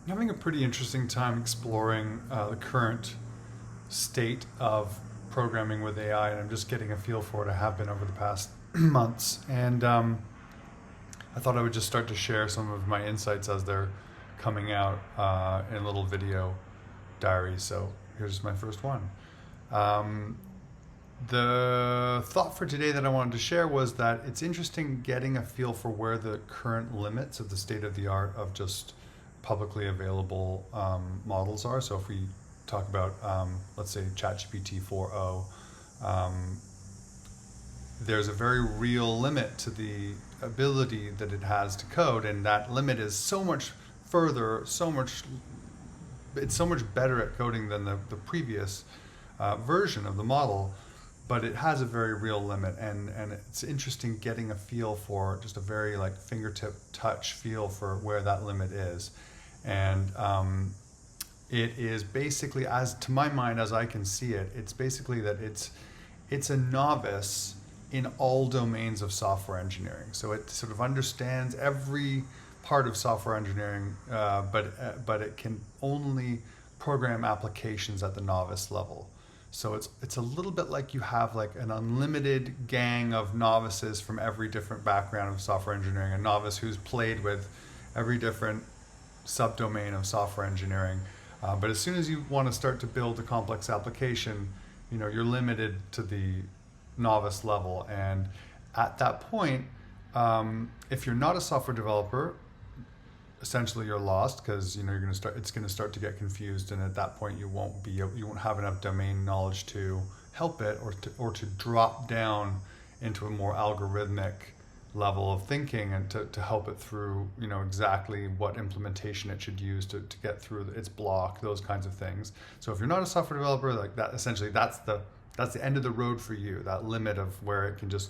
having a pretty interesting time exploring the current state of programming with AI, and I'm just getting a feel for it. I have been over the past months, and I thought I would just start to share some of my insights as they're coming out in a little video diary. So here's my first one. The thought for today that I wanted to share was that it's interesting getting a feel for where the current limits of the state of the art of just publicly available models are. So if we talk about, let's say, ChatGPT 4.0, there's a very real limit to the ability that it has to code, and that limit is so much further, it's so much better at coding than the previous version of the model, but it has a very real limit, and it's interesting getting a feel for just a very like fingertip touch feel for where that limit is. And it is basically, as to my mind, as I can see it, it's basically that it's a novice in all domains of software engineering. So it sort of understands every part of software engineering, but it can only program applications at the novice level. So it's a little bit like you have like an unlimited gang of novices from every different background of software engineering, a novice who's played with every different subdomain of software engineering. But as soon as you want to start to build a complex application, you're limited to the novice level. And at that point, if you're not a software developer, essentially you're lost, because it's going to start to get confused, and at that point you won't have enough domain knowledge to help it, or to drop down into a more algorithmic level of thinking, and to help it through exactly what implementation it should use to get through its block, those kinds of things. So if you're not a software developer, like that, essentially that's the end of the road for you, that limit of where it can just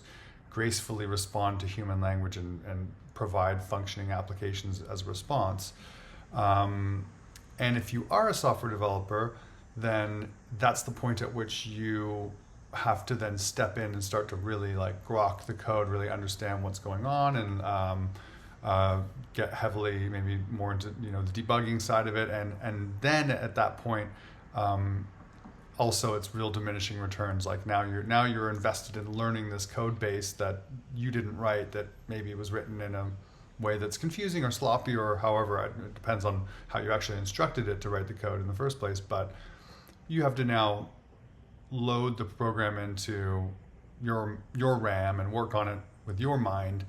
gracefully respond to human language and provide functioning applications as a response. And if you are a software developer, then that's the point at which you have to then step in and start to really like grok the code, really understand what's going on, and get heavily maybe more into the debugging side of it, and then at that point also it's real diminishing returns. Like now you're invested in learning this code base that you didn't write, that maybe it was written in a way that's confusing or sloppy, or however, it depends on how you actually instructed it to write the code in the first place. But you have to now load the program into your RAM and work on it with your mind,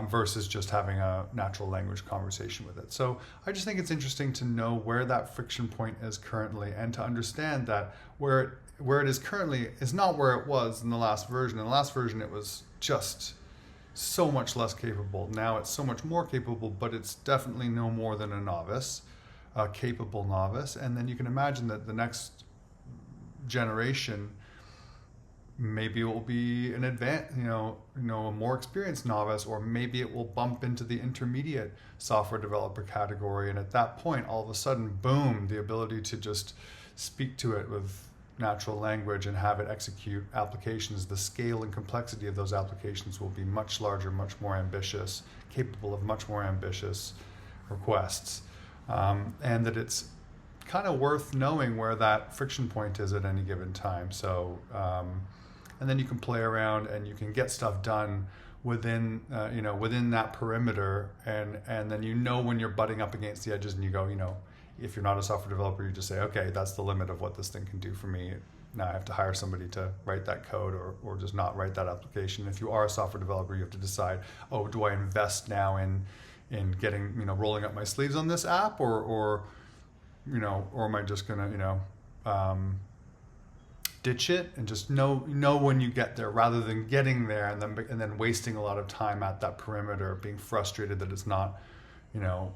versus just having a natural language conversation with it. So I just think it's interesting to know where that friction point is currently, and to understand that where it is currently is not where it was in the last version. In the last version, it was just so much less capable. Now it's so much more capable, but it's definitely no more than a novice, a capable novice. And then you can imagine that the next generation, maybe it will be an a more experienced novice, or maybe it will bump into the intermediate software developer category. And at that point, all of a sudden, boom, the ability to just speak to it with natural language and have it execute applications, the scale and complexity of those applications will be much larger, much more ambitious, capable of much more ambitious requests. And that it's kind of worth knowing where that friction point is at any given time. So, and then you can play around and you can get stuff done within that perimeter, and then when you're butting up against the edges, and you go, if you're not a software developer, you just say, okay, that's the limit of what this thing can do for me. Now I have to hire somebody to write that code, or just not write that application. If you are a software developer, you have to decide, do I invest now in getting, rolling up my sleeves on this app, or am I just gonna, ditch it and just know when you get there, rather than getting there and then wasting a lot of time at that perimeter, being frustrated that it's not,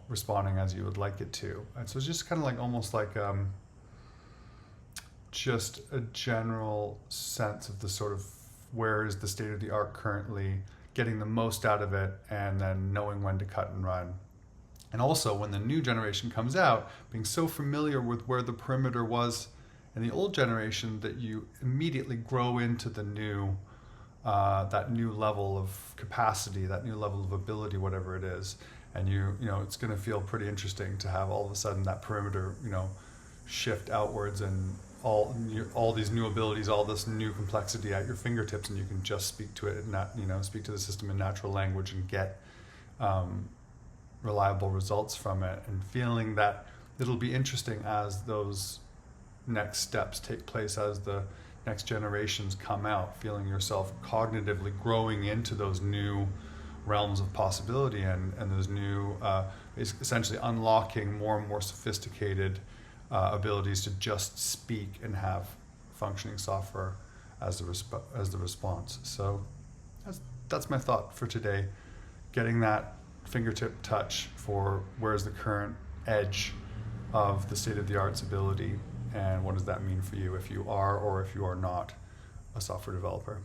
responding as you would like it to. And so it's just kind of like almost like just a general sense of the sort of where is the state of the art currently, getting the most out of it, and then knowing when to cut and run. And also when the new generation comes out, being so familiar with where the perimeter was in the old generation that you immediately grow into the new, that new level of capacity, that new level of ability, whatever it is. and you know it's going to feel pretty interesting to have all of a sudden that perimeter, you know, shift outwards, and all these new abilities, all this new complexity at your fingertips, and you can just speak to it and not, you know, speak to the system in natural language and get reliable results from it, and feeling that it'll be interesting as those next steps take place, as the next generations come out, feeling yourself cognitively growing into those new realms of possibility, and those new essentially unlocking more and more sophisticated abilities to just speak and have functioning software as the response. So that's my thought for today, getting that fingertip touch for where's the current edge of the state-of-the-art's ability, and what does that mean for you if you are or if you are not a software developer.